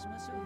しましょうよ。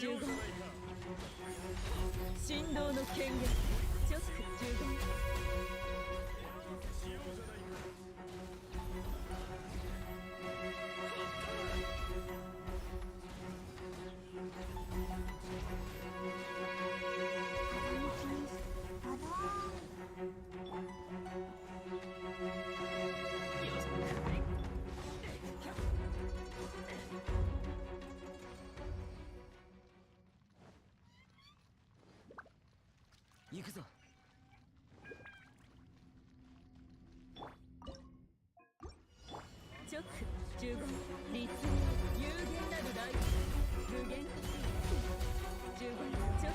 15振動の権限チョック15行くぞ。チョック15立有限なるライフ無限15チョッ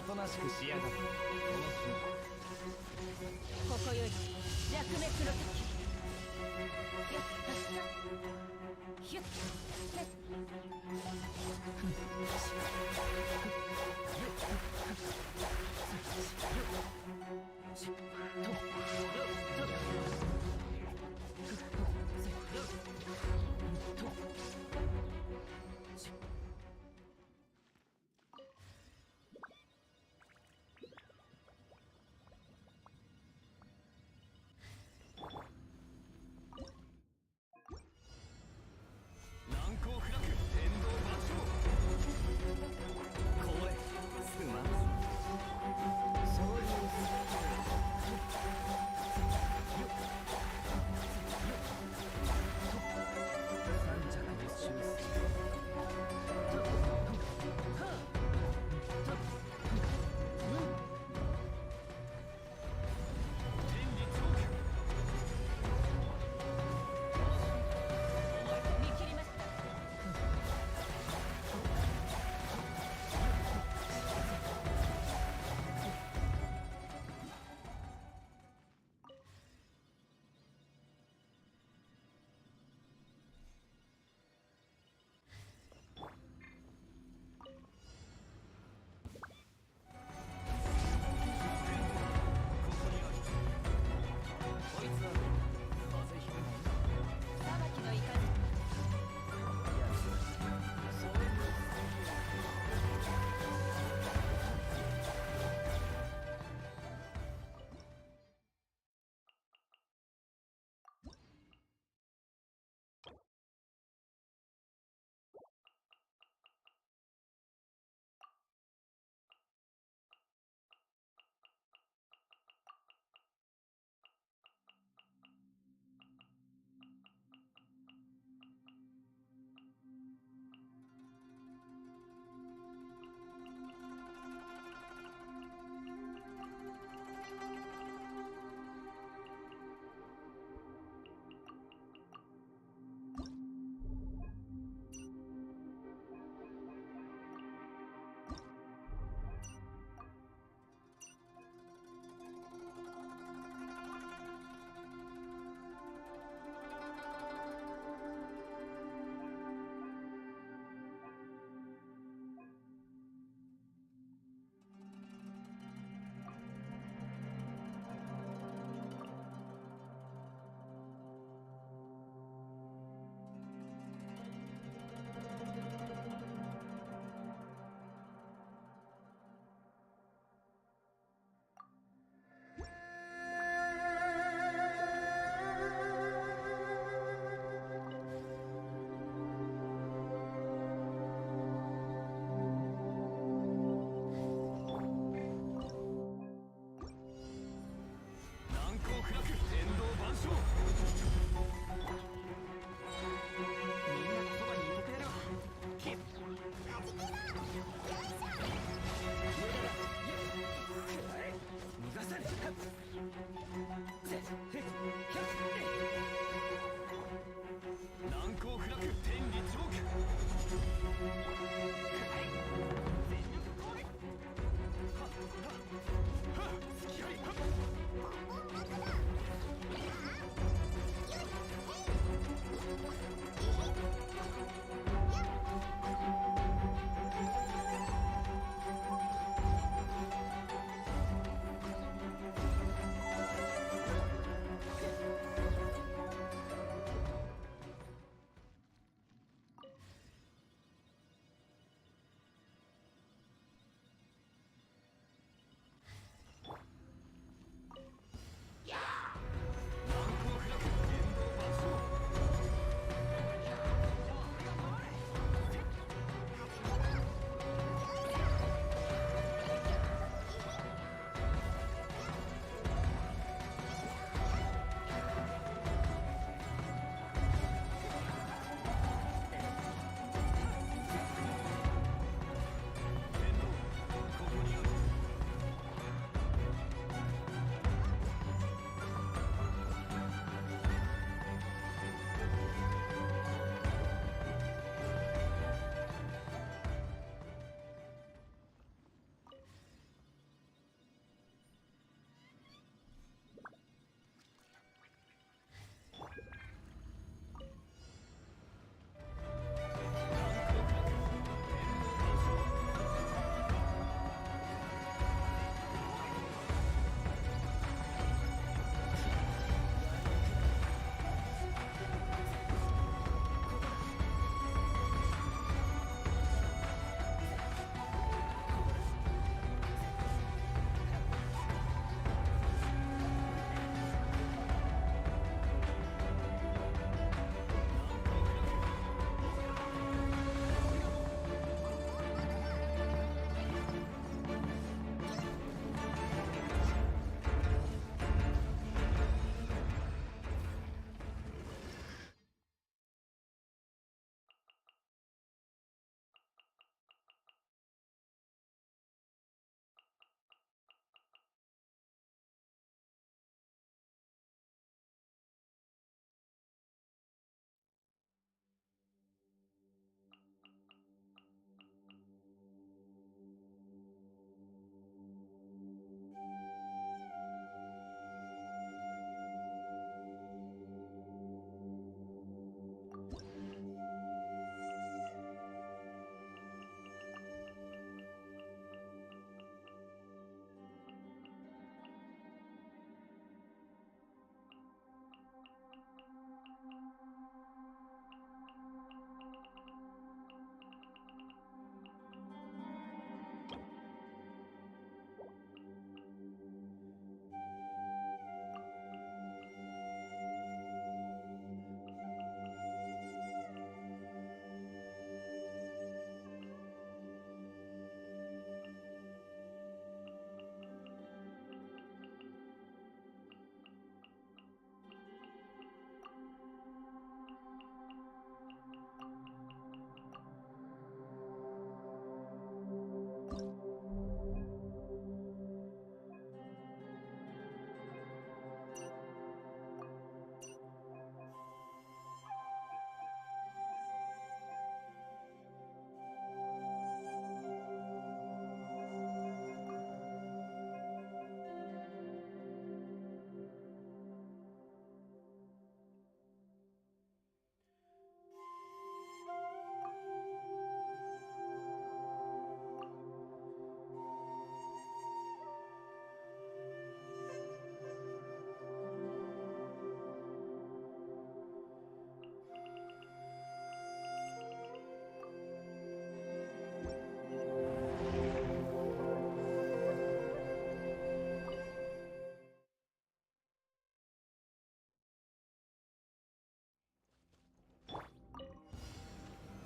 となしくしやがって。この瞬間ここより弱滅の時。ヒュッヒュッヘッ難攻不落天道万象。これすまん。昇竜する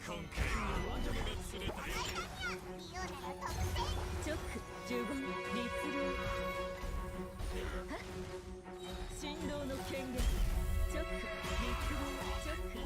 剣の魔女が連れたよ。直呪言律令はっ振動の権限直律令直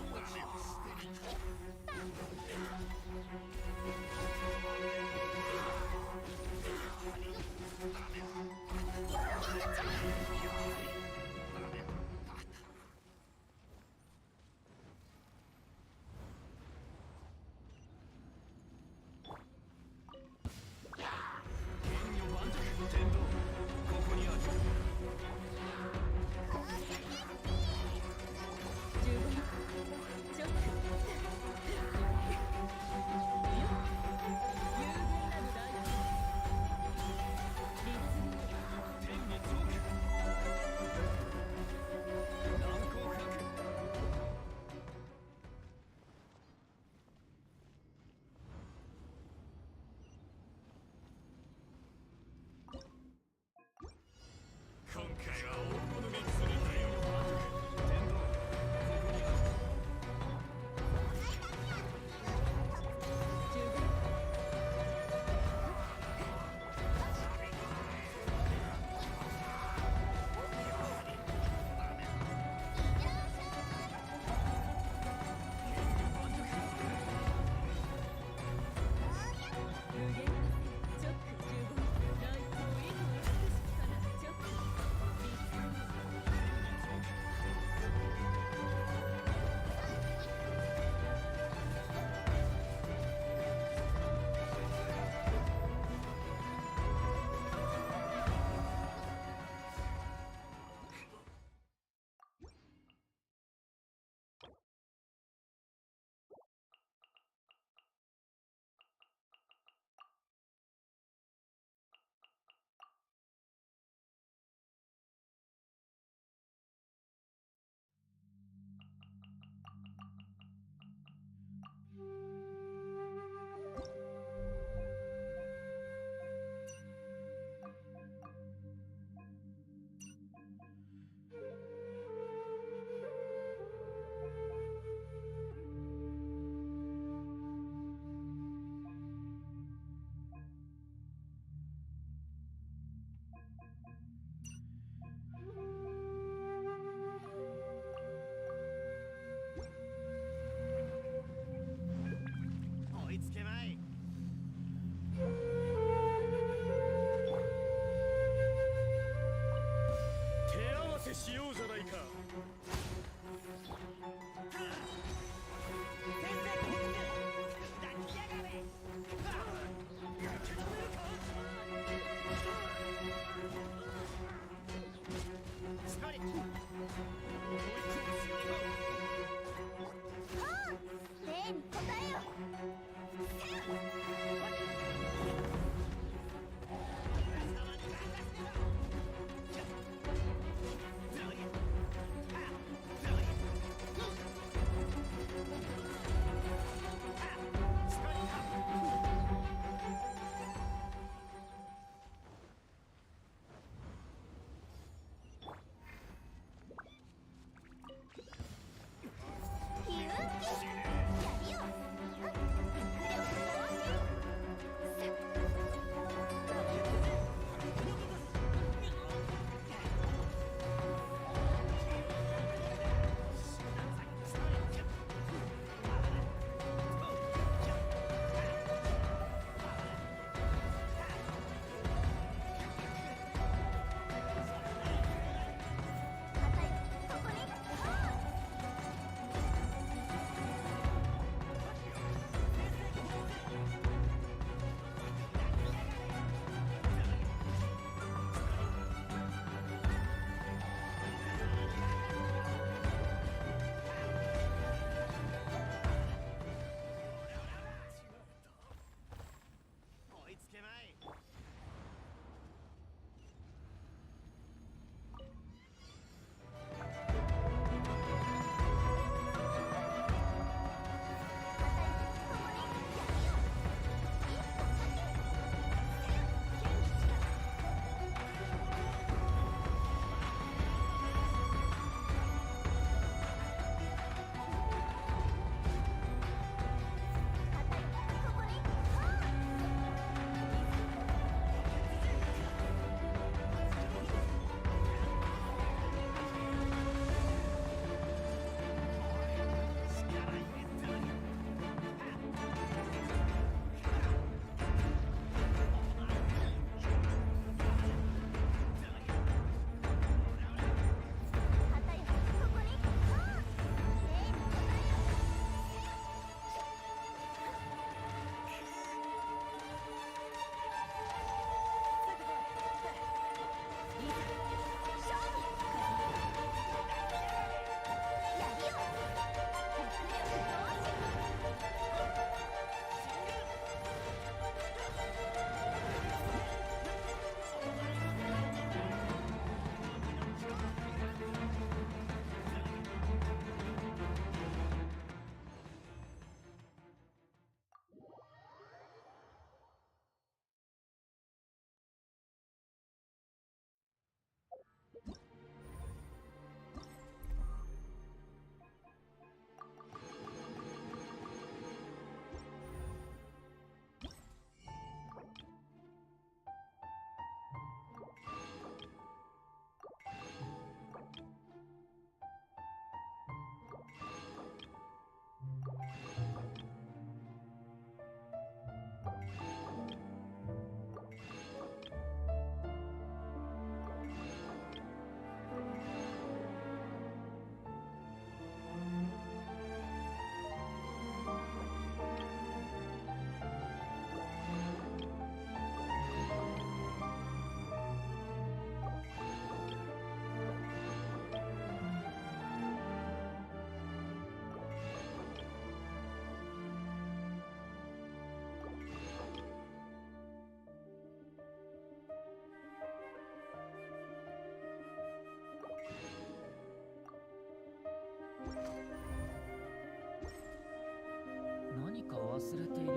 か忘れているよう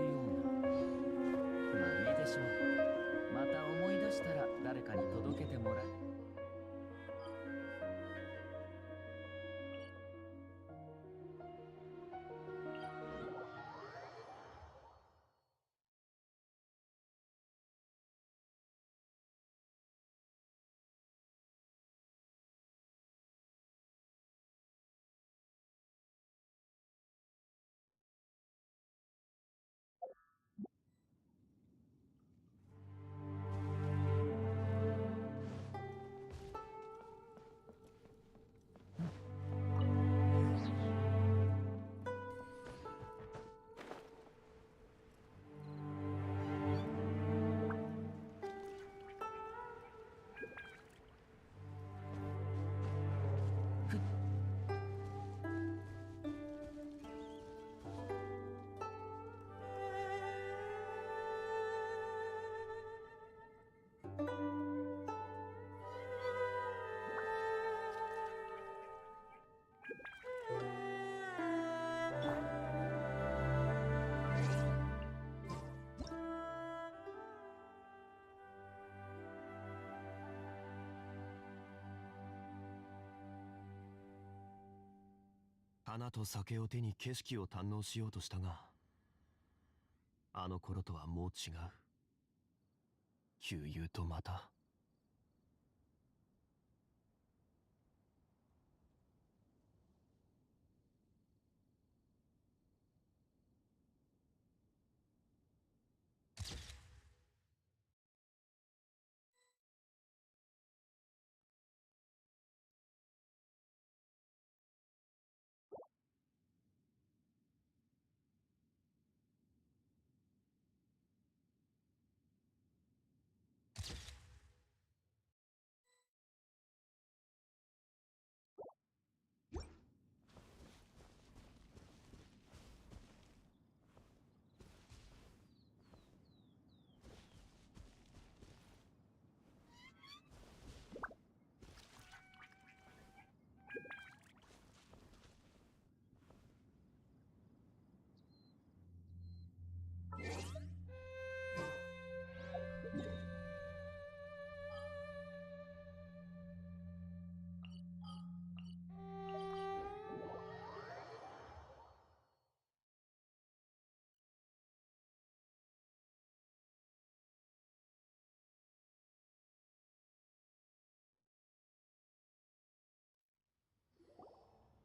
な。まあいいでしょう。また思い出したら誰かに届けてもらう。花と酒を手に景色を堪能しようとしたが、あの頃とはもう違う。旧友とまた。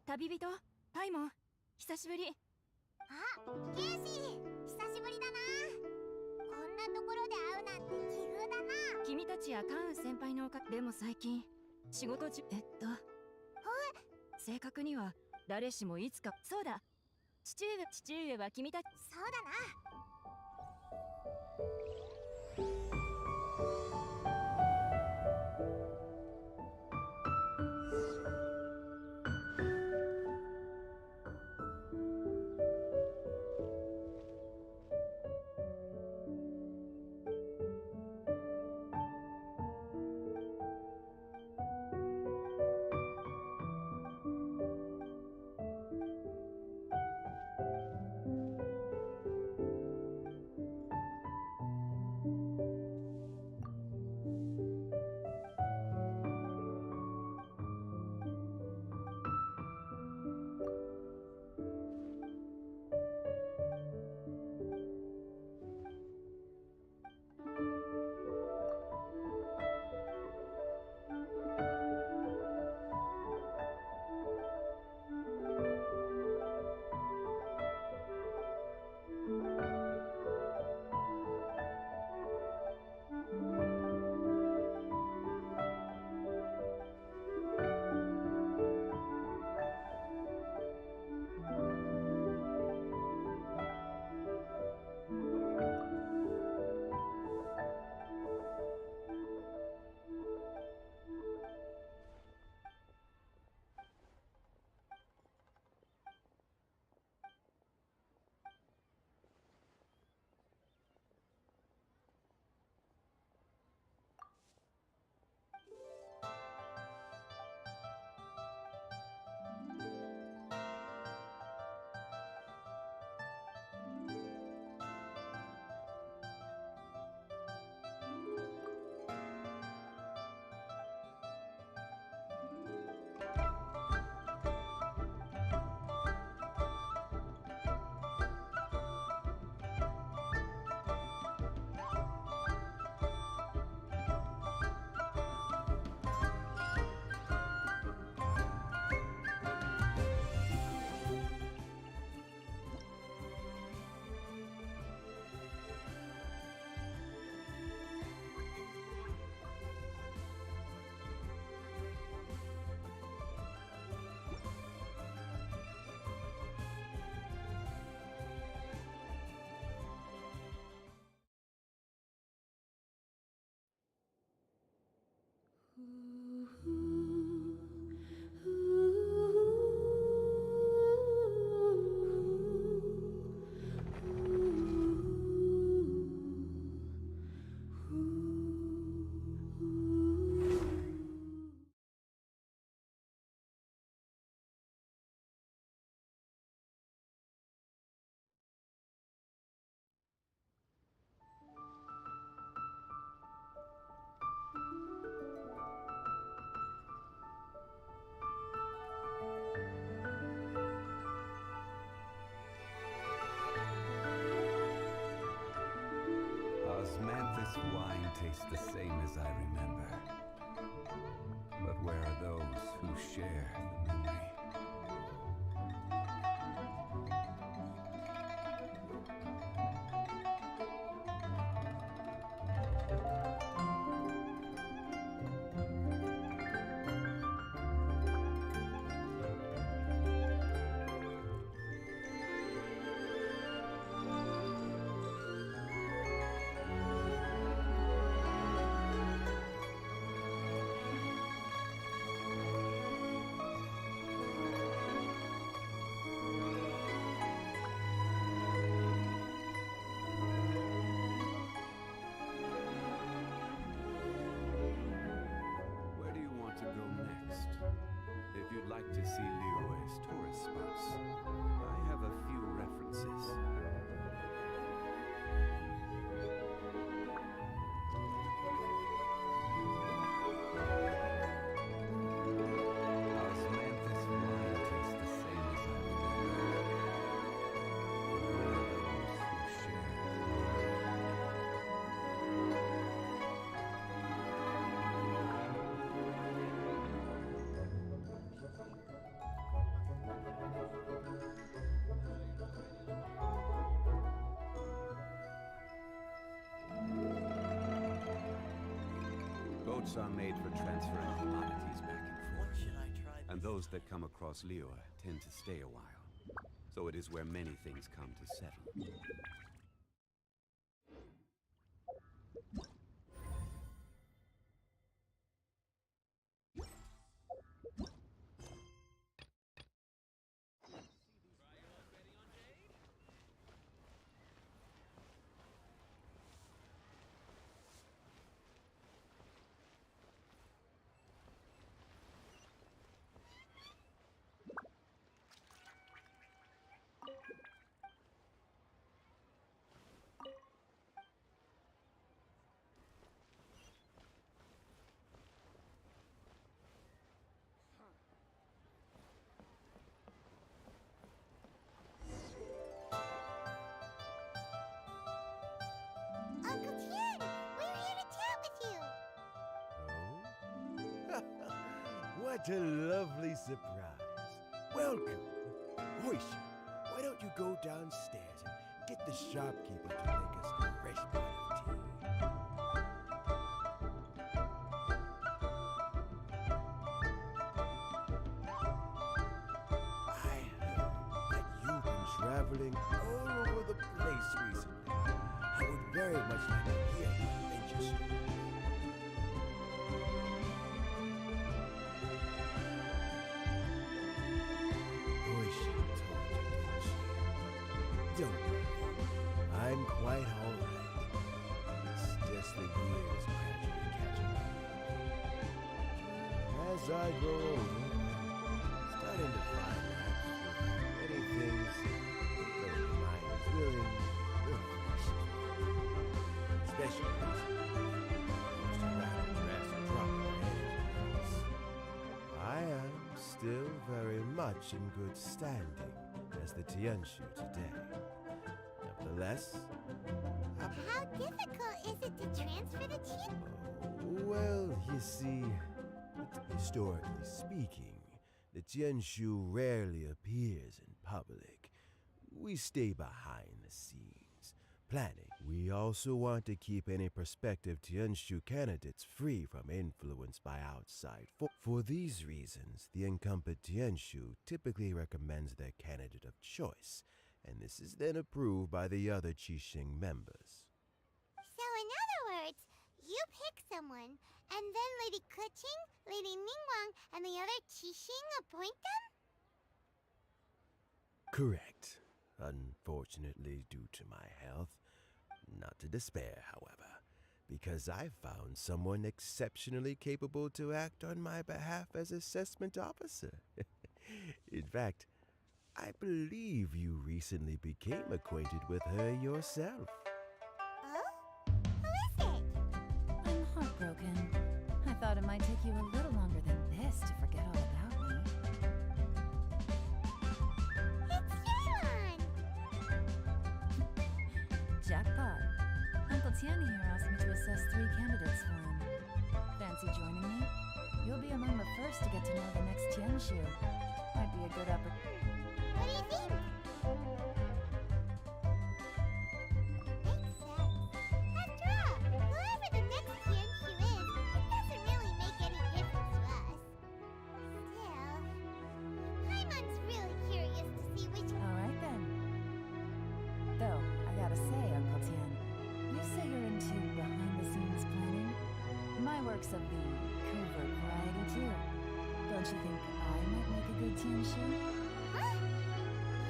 旅人パイモン、久しぶり。あ、ケイシー、久しぶりだな。こんなところで会うなんて奇遇だな。君たちやカンウ先輩のでも最近仕事中正確には誰しもいつか。そうだ、父上は君たち。そうだな。Osmanthus wine tastes the same as I remember. But where are those who share the memory? If you'd like to see Liyue's tourist spots, I have a few references. Osmanthus wine tastes the same as I remember. Those who share. Boats are made for transferring commodities back and forth. And those that come across Liyue tend to stay a while. So it is where many things come to settle. Uncle Tien, we're here to chat with you. Oh? What a lovely surprise. Welcome. Hoisha, why don't you go downstairs and get the shopkeeper to make us a fresh pot of tea? I heard that you've been traveling all over the place recently. I would very much like to hear your adventures. Hoisha told you, didn't she? Don't worry. I'm quite all right. It's just the years gradually catching up. As I grow older, I'm starting to find that many things that the mind is really especially those who rather dress and drop their heads. I am still very much in good standing as the Tianshu today. Nevertheless, How difficult is it to transfer the Tien? well, you see, historically speaking, the Tianshu rarely appears in public. We stay behind the scenes, planning. We also want to keep any prospective Tianshu candidates free from influence by outside forces. For these reasons, the incumbent Tianshu typically recommends their candidate of choice, and this is then approved by the other Qixing members. So in other words, you pick someone, And then Lady Keqing, Lady Ningguang, and the other Qixing appoint them? Correct. Unfortunately, due to my health. Not to despair, however, because I found someone exceptionally capable to act on my behalf as assessment officer. In fact, I believe you recently became acquainted with her yourself. Oh? Who is it? I'm heartbroken. I thought it might take you a little longer than this to forget all about me. It's Yalan! Jackpot. Uncle Tian here asked me to assess 3 candidates for him. Fancy joining me? You'll be among the first to get to know the next Tianshu. Might be a good opportunity. What do you think? Makes sense. After all, whoever the next Tianshu is, it doesn't really make any difference to us. Still, Paimon's really curious to see which... Alright then. Though, I gotta say, Uncle Tian, you say you're into behind-the-scenes planning? My work's of the covert variety too. Don't you think I might make a good Tianshu? Huh?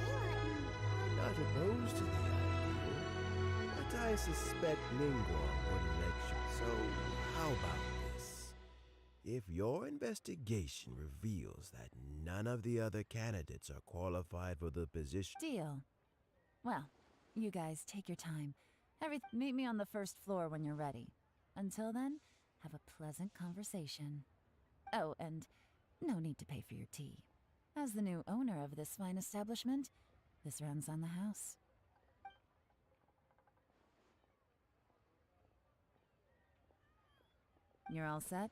I'm not opposed to the idea, but I suspect Ningguang wouldn't let you. So, how about this? If your investigation reveals that none of the other candidates are qualified for the position... Deal. Well, you guys take your time. Meet me on the first floor when you're ready. Until then, have a pleasant conversation. Oh, and no need to pay for your tea. As the new owner of this fine establishment, this runs on the house. You're all set?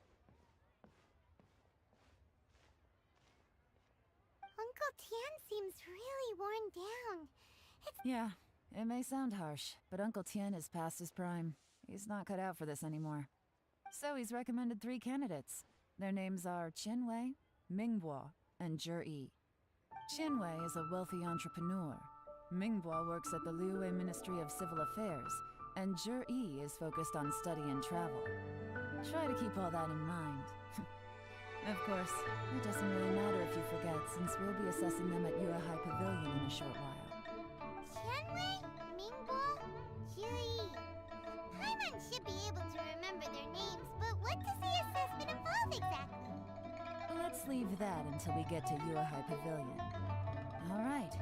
Uncle Tian seems really worn down. Yeah, it may sound harsh, but Uncle Tian is past his prime. He's not cut out for this anymore. So he's recommended 3 candidates. Their names are Qinwei, Mingbo, and Zhi. Qinwei is a wealthy entrepreneur. Mingbo works at the Liyue Ministry of Civil Affairs, and Zhi is focused on study and travel. Try to keep all that in mind. Of course, it doesn't really matter if you forget, since we'll be assessing them at Yuehai Pavilion in a short while. Qianwei, Mingbo, Zhi. Paimon should be able to remember their names, but what does the assessment involve exactly? Let's leave that until we get to Yuehai Pavilion. All right,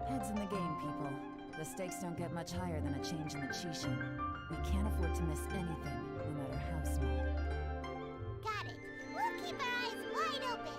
heads in the game, people. The stakes don't get much higher than a change in the Qixing. We can't afford to miss anything, no matter how small. Got it. We'll keep our eyes wide open.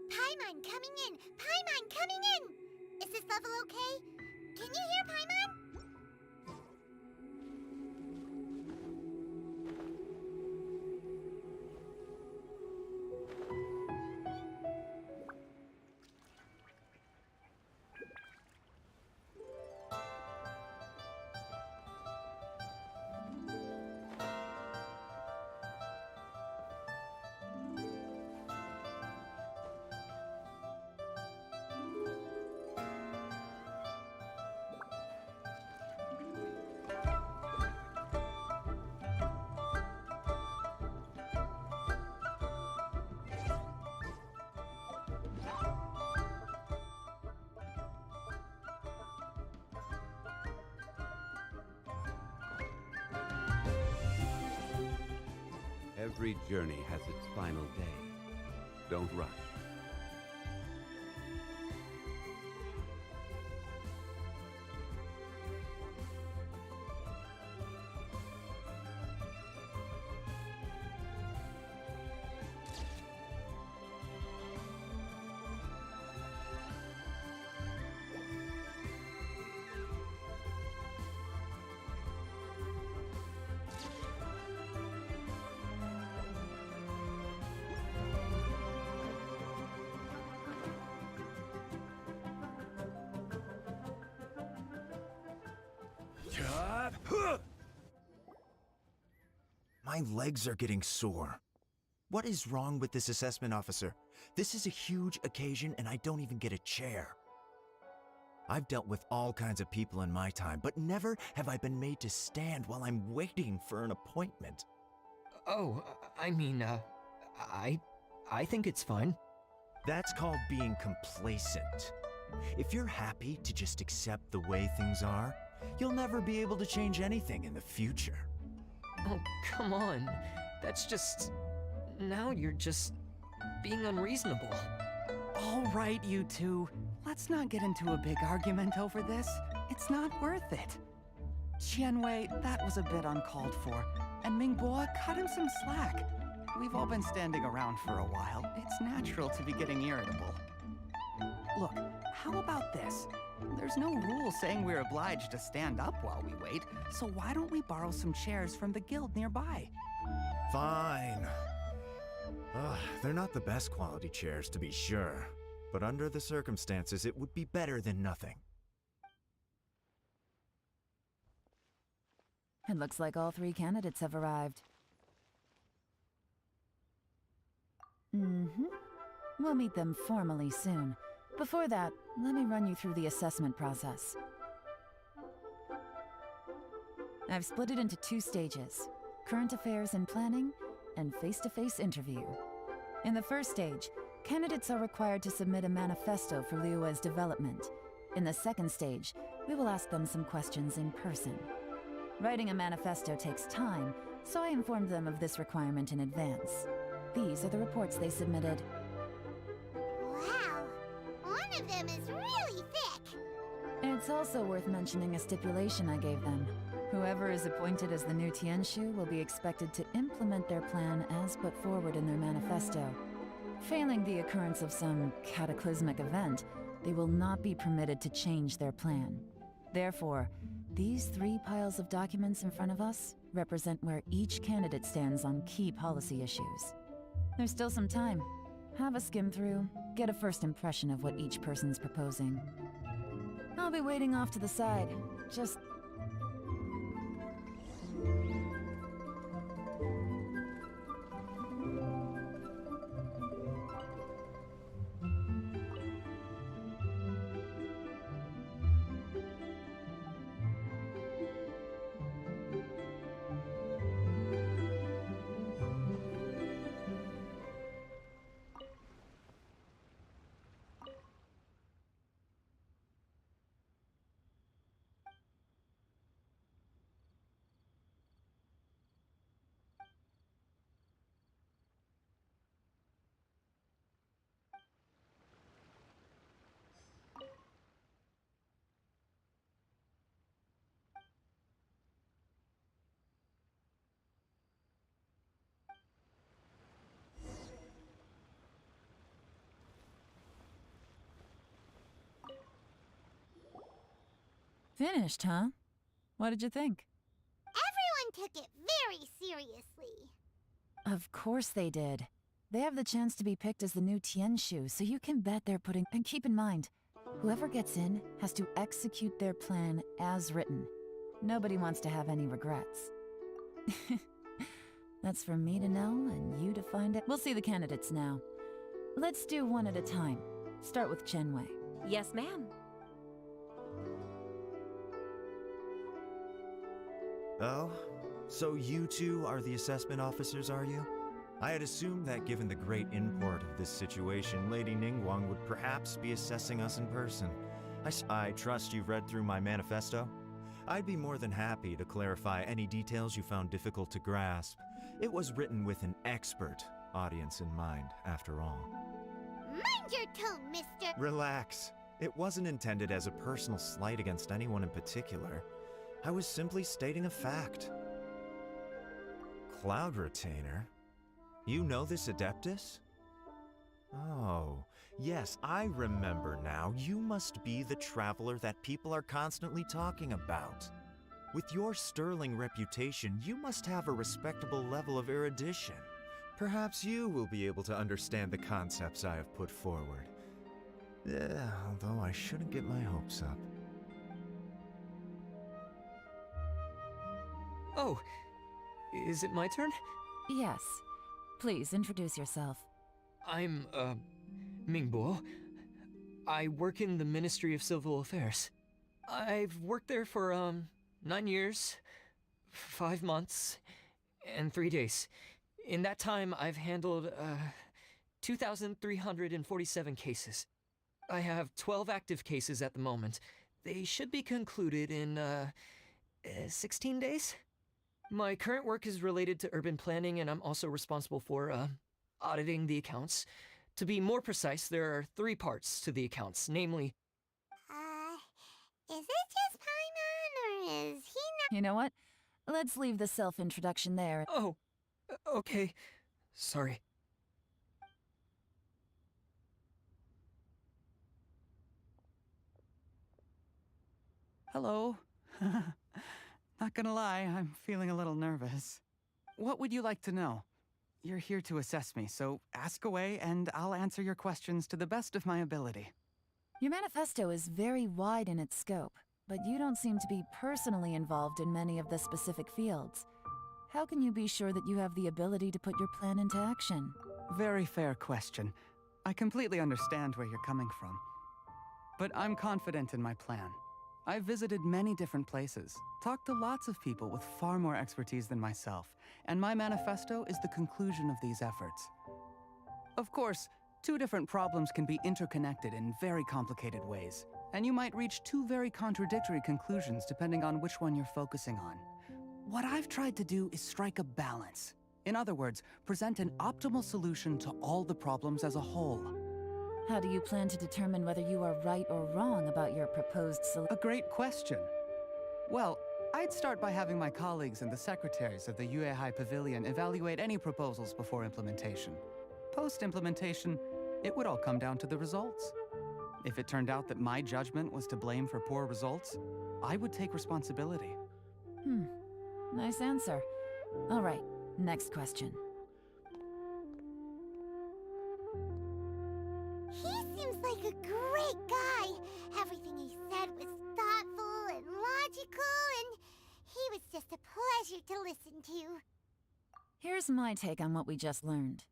Paimon coming in! Paimon coming in! Is this level okay? Can you hear Paimon? Every journey has its final day. Don't rush. My legs are getting sore. What is wrong with this assessment officer? This is a huge occasion and I don't even get a chair. I've dealt with all kinds of people in my time, but never have I been made to stand while I'm waiting for an appointment. Oh, I mean, I think it's fine. That's called being complacent. If you're happy to just accept the way things are, you'll never be able to change anything in the future. Oh, come on. That's just... Now you're just being unreasonable. All right, you two. Let's not get into a big argument over this. It's not worth it. Qianwei, that was a bit uncalled for. And Mingbo, cut him some slack. We've all been standing around for a while. It's natural to be getting irritable. Look, how about this? There's no rule saying we're obliged to stand up while we wait, so why don't we borrow some chairs from the guild nearby? Fine. They're not the best quality chairs, to be sure. But under the circumstances, it would be better than nothing. It looks like all 3 candidates have arrived. We'll meet them formally soon. Before that, let me run you through the assessment process. I've split it into 2 stages: current affairs and planning, and face-to-face interview. In the first stage, candidates are required to submit a manifesto for Liyue's development. In the second stage, we will ask them some questions in person. Writing a manifesto takes time, so I informed them of this requirement in advance. These are the reports they submitted. Wow! One of them is really thick! It's also worth mentioning a stipulation I gave them. Whoever is appointed as the new Tianshu will be expected to implement their plan as put forward in their manifesto. Failing the occurrence of some cataclysmic event, they will not be permitted to change their plan. Therefore, these 3 piles of documents in front of us represent where each candidate stands on key policy issues. There's still some time. Have a skim through, get a first impression of what each person's proposing. I'll be waiting off to the side. Just... Finished, huh? What did you think? Everyone took it very seriously. Of course they did. They have the chance to be picked as the new Tianshu, so you can bet they're putting... And keep in mind, whoever gets in has to execute their plan as written. Nobody wants to have any regrets. That's for me to know and you to find it. We'll see the candidates now. Let's do one at a time. Start with Chenwei. Yes, ma'am. Oh? So you 2 are the assessment officers, are you? I had assumed that given the great import of this situation, Lady Ningguang would perhaps be assessing us in person. I trust you've read through my manifesto? I'd be more than happy to clarify any details you found difficult to grasp. It was written with an expert audience in mind, after all. Mind your tone, mister! Relax. It wasn't intended as a personal slight against anyone in particular. I was simply stating a fact. Cloud Retainer? You know this Adeptus? Oh, yes, I remember now. You must be the traveler that people are constantly talking about. With your sterling reputation, you must have a respectable level of erudition. Perhaps you will be able to understand the concepts I have put forward. Although I shouldn't get my hopes up. Oh, is it my turn? Yes. Please introduce yourself. I'm, Mingbo. I work in the Ministry of Civil Affairs. I've worked there for, 9 years, 5 months, and 3 days. In that time, I've handled, 2,347 cases. I have 12 active cases at the moment. They should be concluded in, 16 days? My current work is related to urban planning, and I'm also responsible for, auditing the accounts. To be more precise, there are 3 parts to the accounts, namely... Is it just Paimon, or is he not? You know what? Let's leave the self-introduction there. Oh, okay. Sorry. Hello. Not gonna lie, I'm feeling a little nervous. What would you like to know? You're here to assess me, so ask away and I'll answer your questions to the best of my ability. Your manifesto is very wide in its scope, but you don't seem to be personally involved in many of the specific fields. How can you be sure that you have the ability to put your plan into action? Very fair question. I completely understand where you're coming from. But I'm confident in my plan. I've visited many different places, talked to lots of people with far more expertise than myself, and my manifesto is the conclusion of these efforts. Of course, 2 different problems can be interconnected in very complicated ways, and you might reach 2 very contradictory conclusions depending on which one you're focusing on. What I've tried to do is strike a balance. In other words, present an optimal solution to all the problems as a whole. How do you plan to determine whether you are right or wrong about your proposed A great question. Well, I'd start by having my colleagues and the secretaries of the Yuehai Pavilion evaluate any proposals before implementation. Post-implementation, it would all come down to the results. If it turned out that my judgment was to blame for poor results, I would take responsibility. Nice answer. All right, next question. He seems like a great guy. Everything he said was thoughtful and logical, and he was just a pleasure to listen to. Here's my take on what we just learned.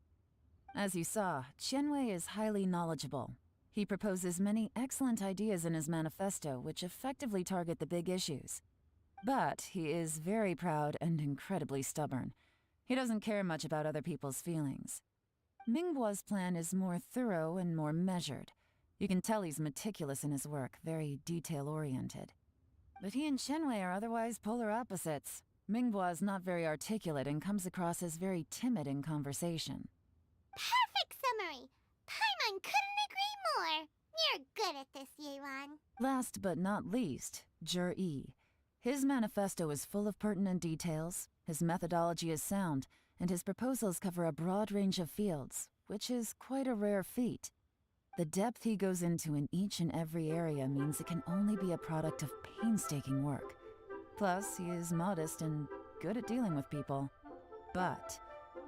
As you saw, Qianwei is highly knowledgeable. He proposes many excellent ideas in his manifesto which effectively target the big issues. But he is very proud and incredibly stubborn. He doesn't care much about other people's feelings. Mingbo's plan is more thorough and more measured. You can tell he's meticulous in his work, very detail-oriented. But he and Qianwei are otherwise polar opposites. Mingbo is not very articulate and comes across as very timid in conversation. Perfect summary! Paimon couldn't agree more! You're good at this, Yewan. Last but not least, Zhi. His manifesto is full of pertinent details, his methodology is sound, and his proposals cover a broad range of fields, which is quite a rare feat. The depth he goes into in each and every area means it can only be a product of painstaking work. Plus, he is modest and good at dealing with people. But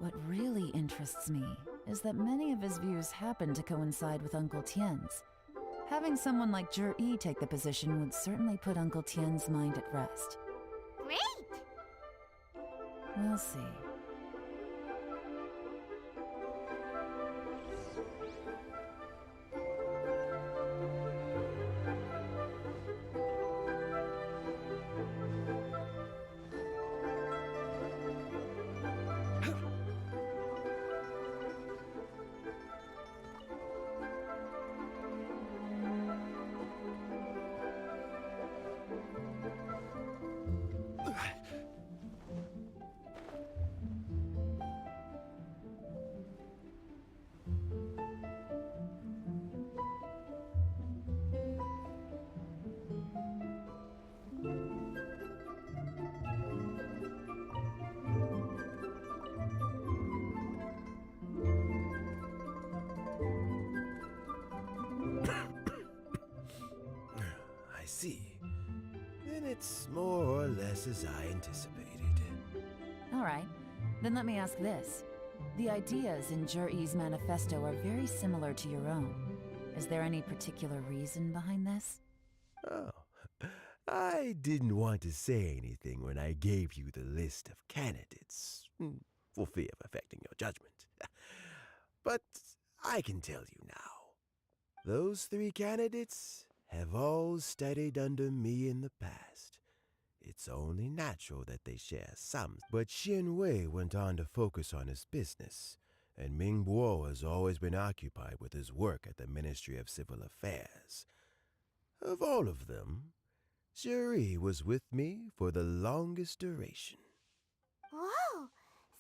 what really interests me is that many of his views happen to coincide with Uncle Tien's. Having someone like Zhi take the position would certainly put Uncle Tien's mind at rest. Great! We'll see. see. Then it's more or less as I anticipated. All right, then let me ask this. The ideas in Jur-E's manifesto are very similar to your own. Is there any particular reason behind this? Oh, I didn't want to say anything when I gave you the list of candidates, for fear of affecting your judgment. But I can tell you now. Those 3 candidates have all studied under me in the past. It's only natural that they share some. But Xin Wei went on to focus on his business, and Ming Bo has always been occupied with his work at the Ministry of Civil Affairs. Of all of them, Juri was with me for the longest duration. Whoa!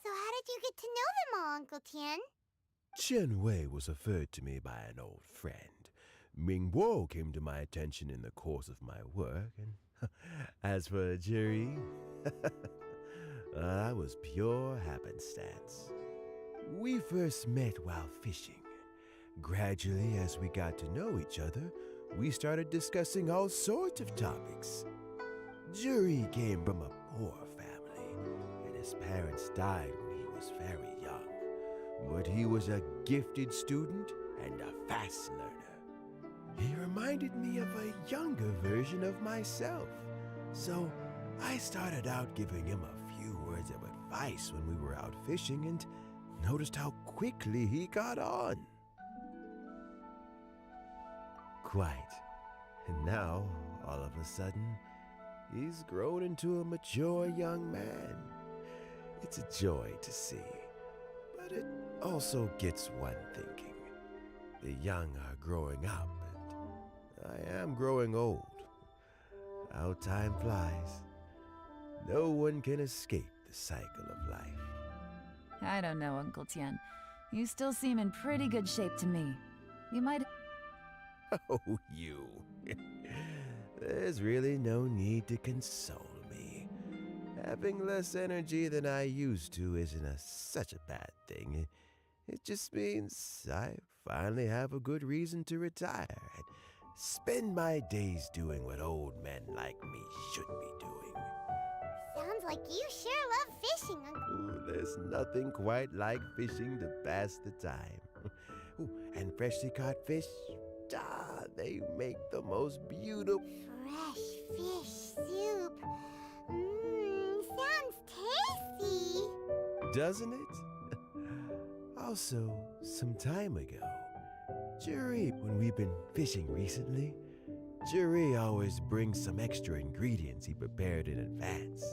So how did you get to know them all, Uncle Tian? Chen Wei was referred to me by an old friend. Ming Bo came to my attention in the course of my work, and as for Juri, that was pure happenstance. We first met while fishing. Gradually, as we got to know each other, we started discussing all sorts of topics. Juri came from a poor family, and his parents died when he was very young. But he was a gifted student and a fast learner. He reminded me of a younger version of myself. So I started out giving him a few words of advice when we were out fishing and noticed how quickly he got on. Quite. And now, all of a sudden, he's grown into a mature young man. It's a joy to see. But it also gets one thinking. The young are growing up, and I am growing old. How time flies. No one can escape the cycle of life. I don't know, Uncle Tian. You still seem in pretty good shape to me. You might... Oh, you. There's really no need to console me. Having less energy than I used to isn't such a bad thing. It just means I finally have a good reason to retire and spend my days doing what old men like me should be doing. Sounds like you sure love fishing, Uncle. Ooh, there's nothing quite like fishing to pass the time. Ooh, and freshly caught fish, they make the most beautiful... Fresh fish soup. Sounds tasty. Doesn't it? Also, some time ago, Juri, when we've been fishing recently, Juri always brings some extra ingredients he prepared in advance.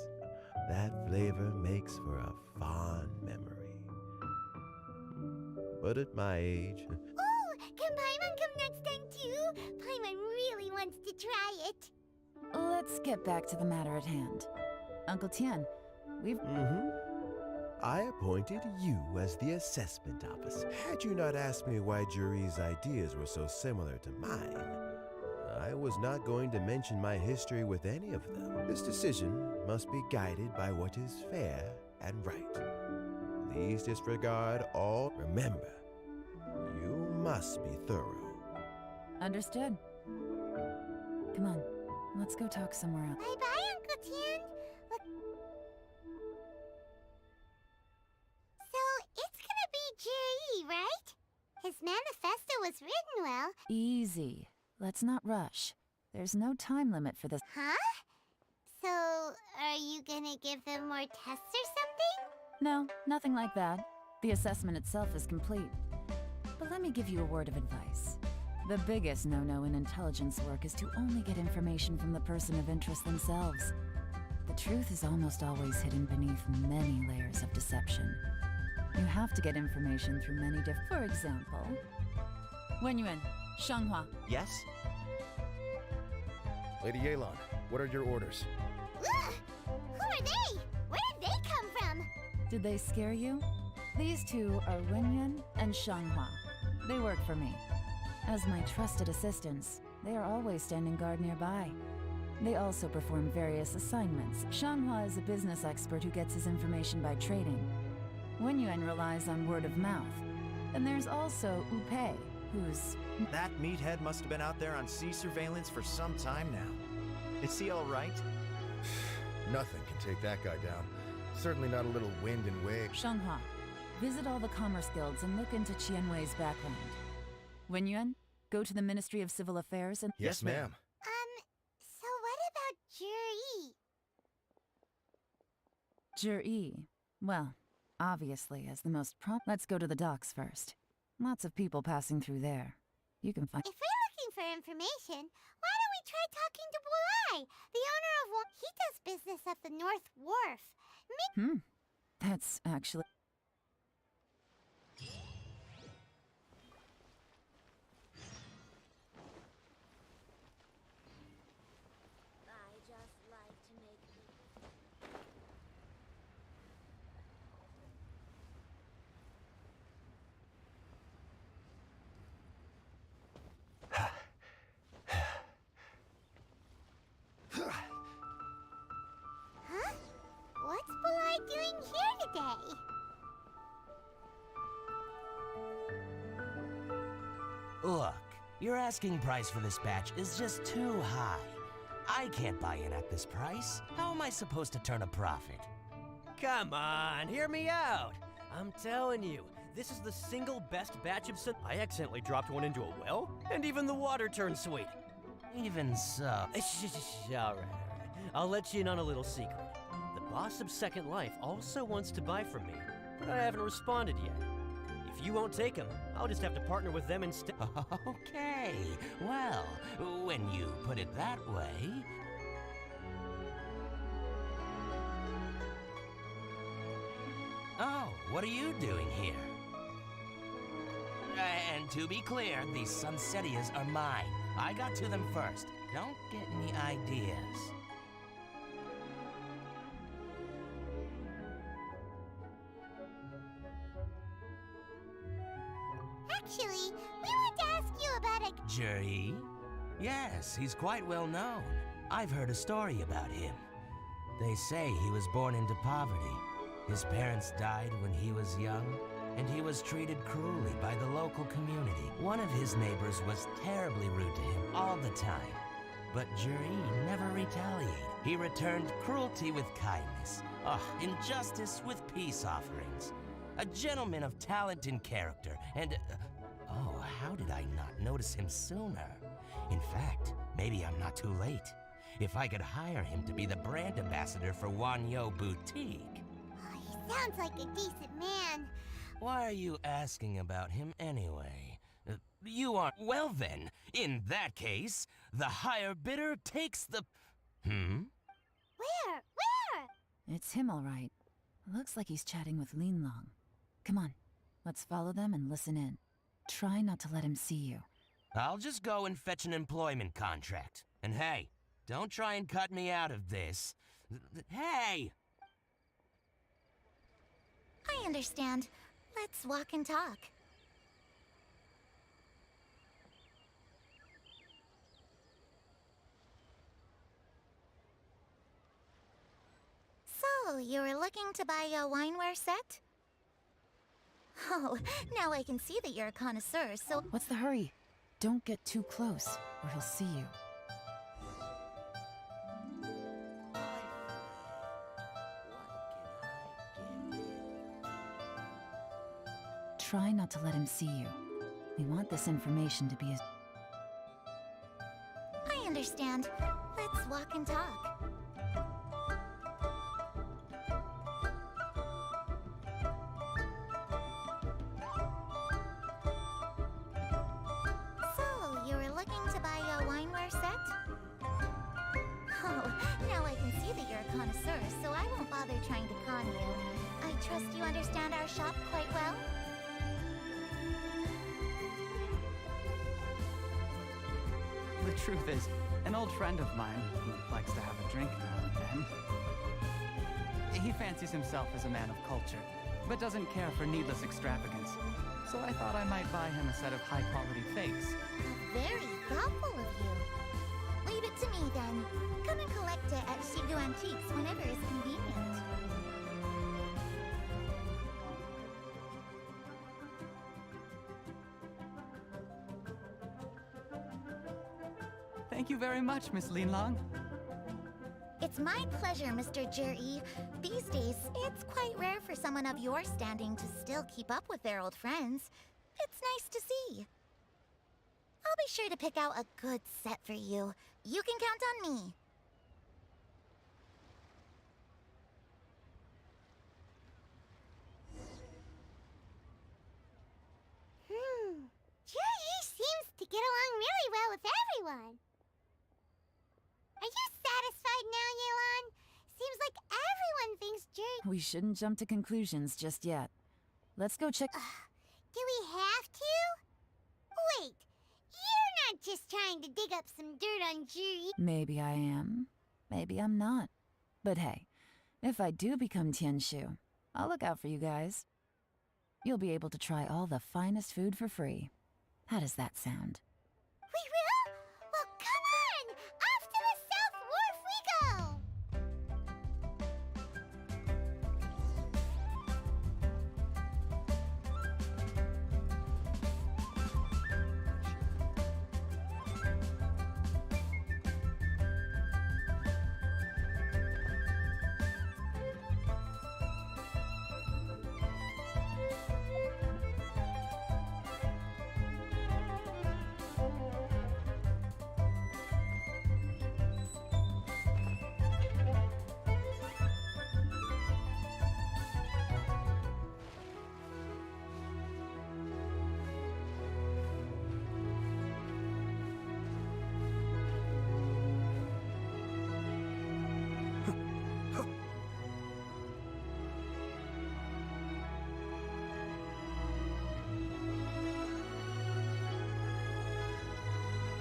That flavor makes for a fond memory. But at my age... Oh, can Paimon come next time too? Paimon really wants to try it. Let's get back to the matter at hand. Uncle Tian, we've... I appointed you as the assessment officer. Had you not asked me why Juri's ideas were so similar to mine, I was not going to mention my history with any of them. This decision must be guided by what is fair and right. Please disregard all. Remember, you must be thorough. Understood. Come on, let's go talk somewhere else. Bye-bye, Uncle Tian. So, it's gonna be Juri, right? His manifesto was written well. Easy. Let's not rush. There's no time limit for this. Huh? So, are you gonna give them more tests or something? No, nothing like that. The assessment itself is complete. But let me give you a word of advice. The biggest no-no in intelligence work is to only get information from the person of interest themselves. The truth is almost always hidden beneath many layers of deception. You have to get information through many different... For example... Wenyuan, Shanghua. Yes? Lady Yelan, what are your orders? Ugh! Who are they? Where did they come from? Did they scare you? These two are Wenyuan and Shanghua. They work for me. As my trusted assistants, they are always standing guard nearby. They also perform various assignments. Shanghua is a business expert who gets his information by trading. Wenyuan relies on word of mouth. And there's also Wu Pei, who's... That meathead must have been out there on sea surveillance for some time now. Is he all right? Nothing can take that guy down. Certainly not a little wind and wave. Shanghua, visit all the commerce guilds and look into Qianwei's background. Wenyuan, go to the Ministry of Civil Affairs and... Yes, ma'am. So what about Juri? Juri. Well, obviously, as the most Let's go to the docks first. Lots of people passing through there. You can find... If we're looking for information, why don't we try talking to Bulai, the owner of one? He does business at the North Wharf. That's actually... I just like to make people... Huh? What's Bulai doing here today? Look, your asking price for this batch is just too high. I can't buy in at this price. How am I supposed to turn a profit? Come on, hear me out. I'm telling you, this is the single best batch of I accidentally dropped one into a well, and even the water turned sweet. Even so... All right. I'll let you in on a little secret. The boss of Second Life also wants to buy from me, but I haven't responded yet. If you won't take him, I'll just have to partner with them instead. Okay, well, when you put it that way... Oh, what are you doing here? And to be clear, these Sunsettias are mine. I got to them first. Don't get any ideas. Actually, we want to ask you about a... Juri? Yes, he's quite well known. I've heard a story about him. They say he was born into poverty. His parents died when he was young, and he was treated cruelly by the local community. One of his neighbors was terribly rude to him all the time. But Juri never retaliated. He returned cruelty with kindness. Injustice with peace offerings. A gentleman of talent and character, and... oh, how did I not notice him sooner? In fact, maybe I'm not too late. If I could hire him to be the brand ambassador for Wanyo Boutique. Oh, he sounds like a decent man. Why are you asking about him anyway? You aren't... Well then, in that case, the higher bidder takes the... Where? It's him, all right. Looks like he's chatting with Linlong. Come on, let's follow them and listen in. Try not to let him see you. I'll just go and fetch an employment contract. And hey, don't try and cut me out of this. Hey! I understand. Let's walk and talk. So, you were looking to buy a wineware set? Oh, now I can see that you're a connoisseur, so... What's the hurry? Don't get too close, or he'll see you. Try not to let him see you. We want this information to be as... I understand. Let's walk and talk. So, you were looking to buy a wineware set? Oh, now I can see that you're a connoisseur, so I won't bother trying to con you. I trust you understand our shop quite well? The truth is, an old friend of mine who likes to have a drink now and then. He fancies himself as a man of culture, but doesn't care for needless extravagance. So I thought I might buy him a set of high-quality fakes. Very thoughtful of you. Leave it to me then. Come and collect it at Shigu Antiques whenever is convenient. Thank you very much, Miss Linlong. It's my pleasure, Mr. Juri. These days, it's quite rare for someone of your standing to still keep up with their old friends. It's nice to see. I'll be sure to pick out a good set for you. You can count on me. Juri seems to get along really well with everyone. Are you satisfied now, Yelan? Seems like everyone thinks Juri... We shouldn't jump to conclusions just yet. Let's go check... Do we have to? Wait, you're not just trying to dig up some dirt on Juri. Maybe I am. Maybe I'm not. But hey, if I do become Tianshu, I'll look out for you guys. You'll be able to try all the finest food for free. How does that sound? We will? Well, come on! Off to the South Wharf we go!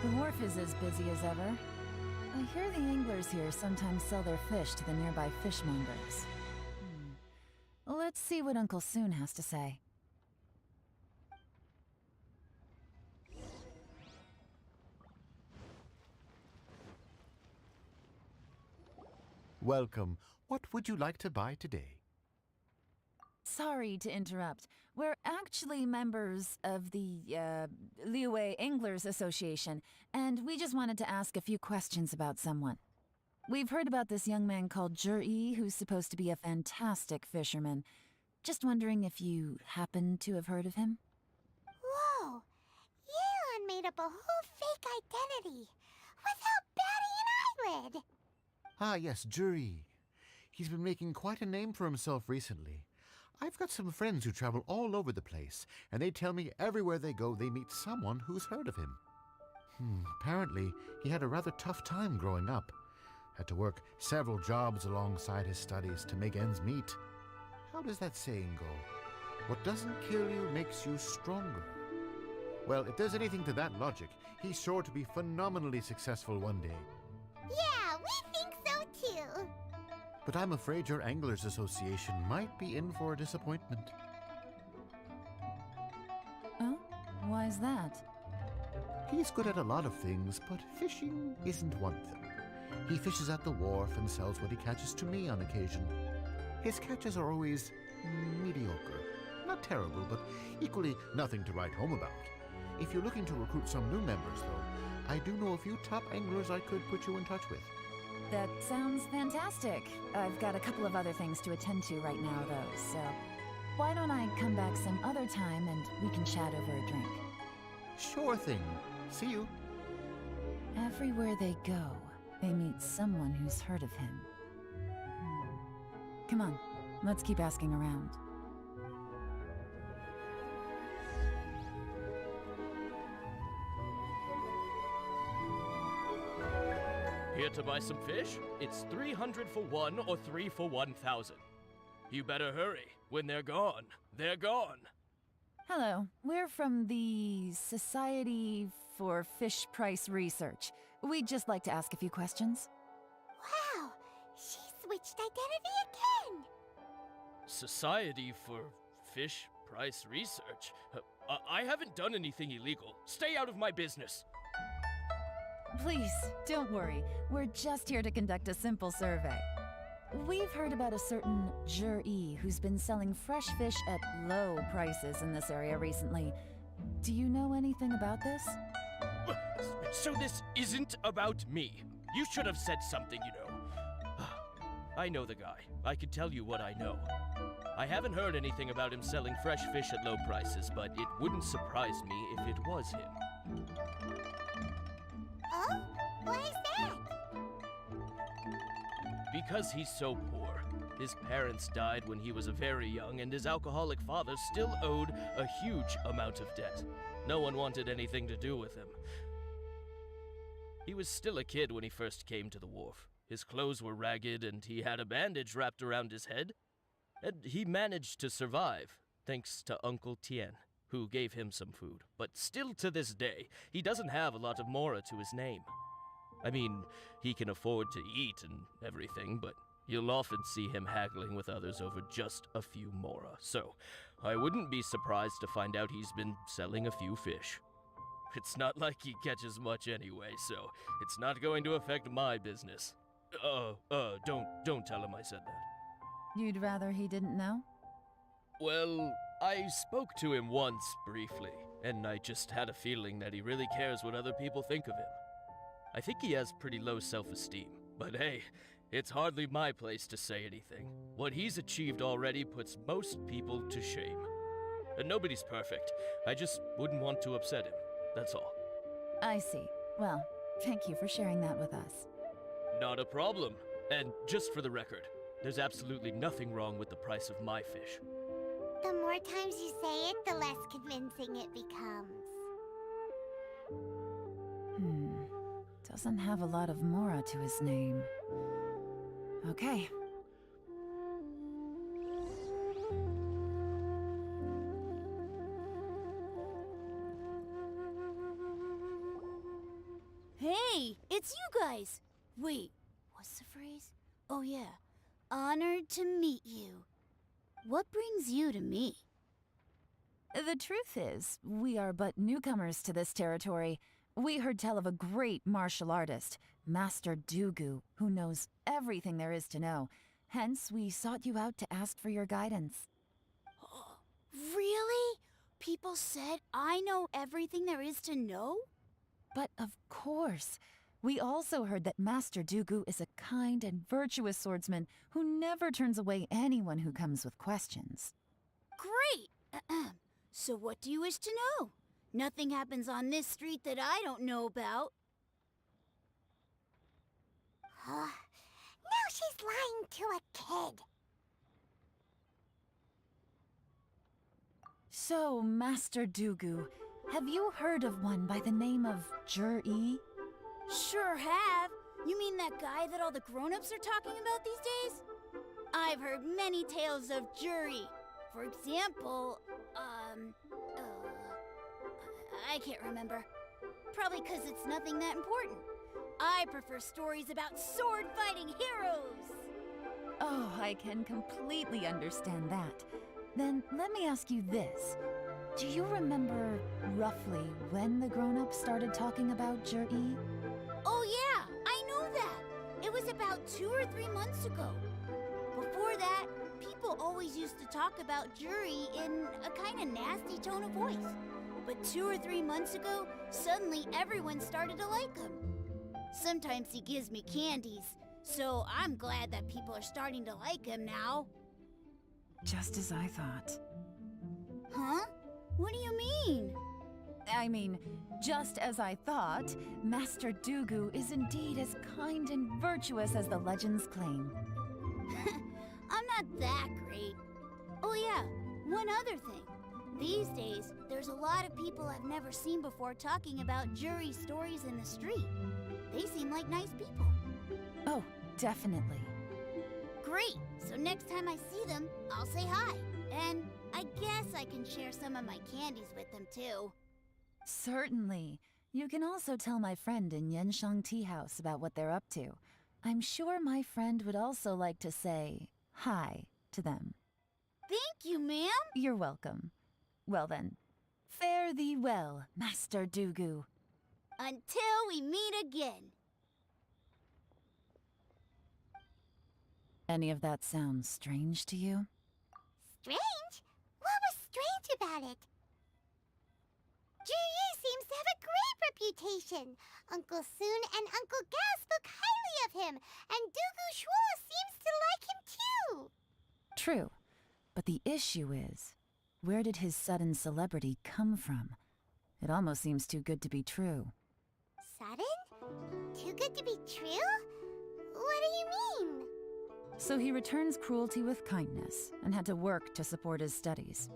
The wharf is as busy as ever. I hear the anglers here sometimes sell their fish to the nearby fishmongers. Let's see what Uncle Soon has to say. Welcome. What would you like to buy today? Sorry to interrupt. We're actually members of the, Liyue Anglers Association, and we just wanted to ask a few questions about someone. We've heard about this young man called Juri, who's supposed to be a fantastic fisherman. Just wondering if you happen to have heard of him? Whoa! Yelan made up a whole fake identity without batting an eyelid! Ah, yes, Juri. He's been making quite a name for himself recently. I've got some friends who travel all over the place, and they tell me everywhere they go they meet someone who's heard of him. Apparently, he had a rather tough time growing up. Had to work several jobs alongside his studies to make ends meet. How does that saying go? What doesn't kill you makes you stronger. Well, if there's anything to that logic, he's sure to be phenomenally successful one day. Yeah, we think so too. But I'm afraid your Anglers Association might be in for a disappointment. Oh? Why is that? He's good at a lot of things, but fishing isn't one of them. He fishes at the wharf and sells what he catches to me on occasion. His catches are always mediocre. Not terrible, but equally nothing to write home about. If you're looking to recruit some new members, though, I do know a few top anglers I could put you in touch with. That sounds fantastic. I've got a couple of other things to attend to right now, though, so why don't I come back some other time and we can chat over a drink? Sure thing. See you. Everywhere they go, they meet someone who's heard of him. Come on, let's keep asking around. Here to buy some fish? It's 300 for one or 3 for 1,000. You better hurry. When they're gone, they're gone. Hello, we're from the Society for Fish Price Research. We'd just like to ask a few questions. Wow, she switched identity again! Society for Fish Price Research? I haven't done anything illegal. Stay out of my business. Please, don't worry. We're just here to conduct a simple survey. We've heard about a certain Juri who's been selling fresh fish at low prices in this area recently. Do you know anything about this? So this isn't about me. You should have said something, you know. I know the guy. I could tell you what I know. I haven't heard anything about him selling fresh fish at low prices, but it wouldn't surprise me if it was him. Oh? Why is that? Because he's so poor. His parents died when he was very young, and his alcoholic father still owed a huge amount of debt. No one wanted anything to do with him. He was still a kid when he first came to the wharf. His clothes were ragged, and he had a bandage wrapped around his head. And he managed to survive, thanks to Uncle Tien, who gave him some food. But still to this day, he doesn't have a lot of mora to his name. I mean, he can afford to eat and everything, but you'll often see him haggling with others over just a few mora. So, I wouldn't be surprised to find out he's been selling a few fish. It's not like he catches much anyway, so it's not going to affect my business. Don't tell him I said that. You'd rather he didn't know? Well, I spoke to him once, briefly, and I just had a feeling that he really cares what other people think of him. I think he has pretty low self-esteem, but hey, it's hardly my place to say anything. What he's achieved already puts most people to shame. And nobody's perfect. I just wouldn't want to upset him, that's all. I see. Well, thank you for sharing that with us. Not a problem. And just for the record, there's absolutely nothing wrong with the price of my fish. The more times you say it, the less convincing it becomes. Doesn't have a lot of mora to his name. Okay. Hey, it's you guys! Wait, what's the phrase? Oh yeah, honored to meet you. What brings you to me? The truth is, we are but newcomers to this territory. We heard tell of a great martial artist, Master Dugu, who knows everything there is to know. Hence, we sought you out to ask for your guidance. Really? People said I know everything there is to know? But of course. We also heard that Master Dugu is a kind and virtuous swordsman who never turns away anyone who comes with questions. Great! So what do you wish to know? Nothing happens on this street that I don't know about. Now she's lying to a kid. So, Master Dugu, have you heard of one by the name of Jur-E? Sure have. You mean that guy that all the grown-ups are talking about these days? I've heard many tales of Juri. For example, I can't remember. Probably because it's nothing that important. I prefer stories about sword-fighting heroes. Oh, I can completely understand that. Then let me ask you this. Do you remember roughly when the grown-ups started talking about Jur-E? Oh yeah, I know that. It was about 2 or 3 months ago. Before that, people always used to talk about Juri in a kind of nasty tone of voice. But 2 or 3 months ago, suddenly everyone started to like him. Sometimes he gives me candies, so I'm glad that people are starting to like him now. Just as I thought. Huh? What do you mean? I mean, just as I thought, Master Dugu is indeed as kind and virtuous as the legends claim. I'm not that great. Oh yeah, one other thing. These days, there's a lot of people I've never seen before talking about Juri stories in the street. They seem like nice people. Oh, definitely. Great! So next time I see them, I'll say hi. And I guess I can share some of my candies with them too. Certainly. You can also tell my friend in Yenshang Tea House about what they're up to. I'm sure my friend would also like to say hi to them. Thank you, ma'am. You're welcome. Well then, fare thee well, Master Dugu. Until we meet again. Any of that sound strange to you? Strange? What was strange about it? Juri seems to have a great reputation. Uncle Soon and Uncle Gas spoke highly of him, and Dugu Shuo seems to True. But the issue is, where did his sudden celebrity come from? It almost seems too good to be true. Sudden? Too good to be true? What do you mean? So he returns cruelty with kindness and had to work to support his studies.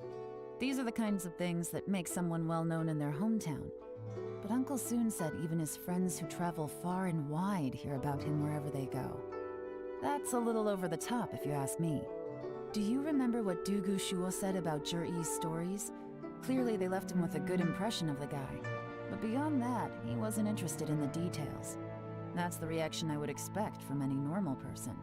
These are the kinds of things that make someone well known in their hometown. But Uncle soon said even his friends who travel far and wide hear about him wherever they go. That's a little over the top, if you ask me. Do you remember what Dugu Shuo said about Jur-E's stories? Clearly they left him with a good impression of the guy. But beyond that, he wasn't interested in the details. That's the reaction I would expect from any normal person.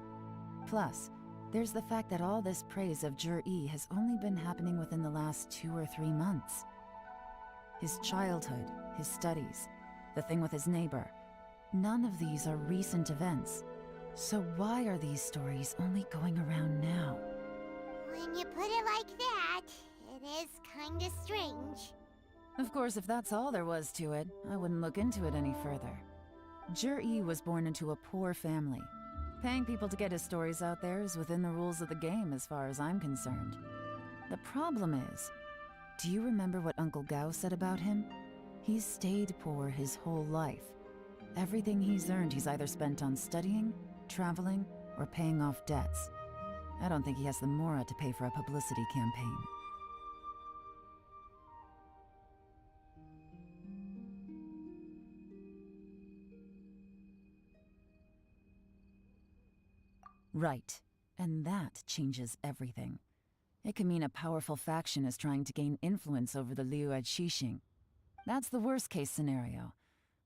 Plus, there's the fact that all this praise of Jur-E has only been happening within the last 2 or 3 months. His childhood, his studies, the thing with his neighbor. None of these are recent events. So why are these stories only going around now? When you put it like that, it is kinda strange. Of course, if that's all there was to it, I wouldn't look into it any further. Jur-E was born into a poor family. Paying people to get his stories out there is within the rules of the game as far as I'm concerned. The problem is, do you remember what Uncle Gao said about him? He's stayed poor his whole life. Everything he's earned he's either spent on studying, traveling, or paying off debts. I don't think he has the mora to pay for a publicity campaign. Right, and that changes everything. It can mean a powerful faction is trying to gain influence over the Liu at Xixing. That's the worst-case scenario.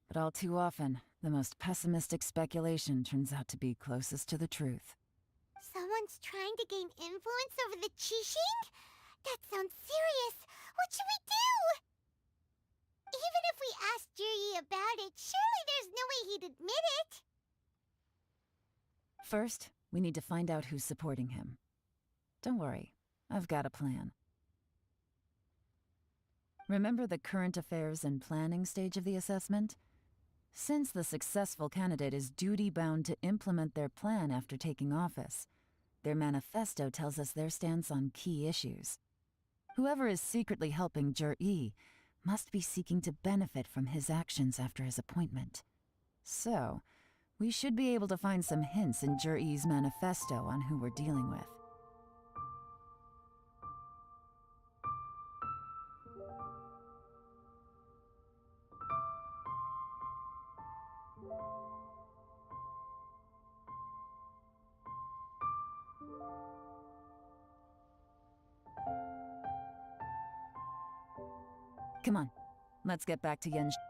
But all too often, the most pessimistic speculation turns out to be closest to the truth. Someone's trying to gain influence over the Qixing? That sounds serious. What should we do? Even if we asked Juri about it, surely there's no way he'd admit it. First, we need to find out who's supporting him. Don't worry, I've got a plan. Remember the current affairs and planning stage of the assessment? Since the successful candidate is duty-bound to implement their plan after taking office, their manifesto tells us their stance on key issues. Whoever is secretly helping Jur-E must be seeking to benefit from his actions after his appointment. So, we should be able to find some hints in Jur-E's manifesto on who we're dealing with. Come on, let's get back to GENSHIN.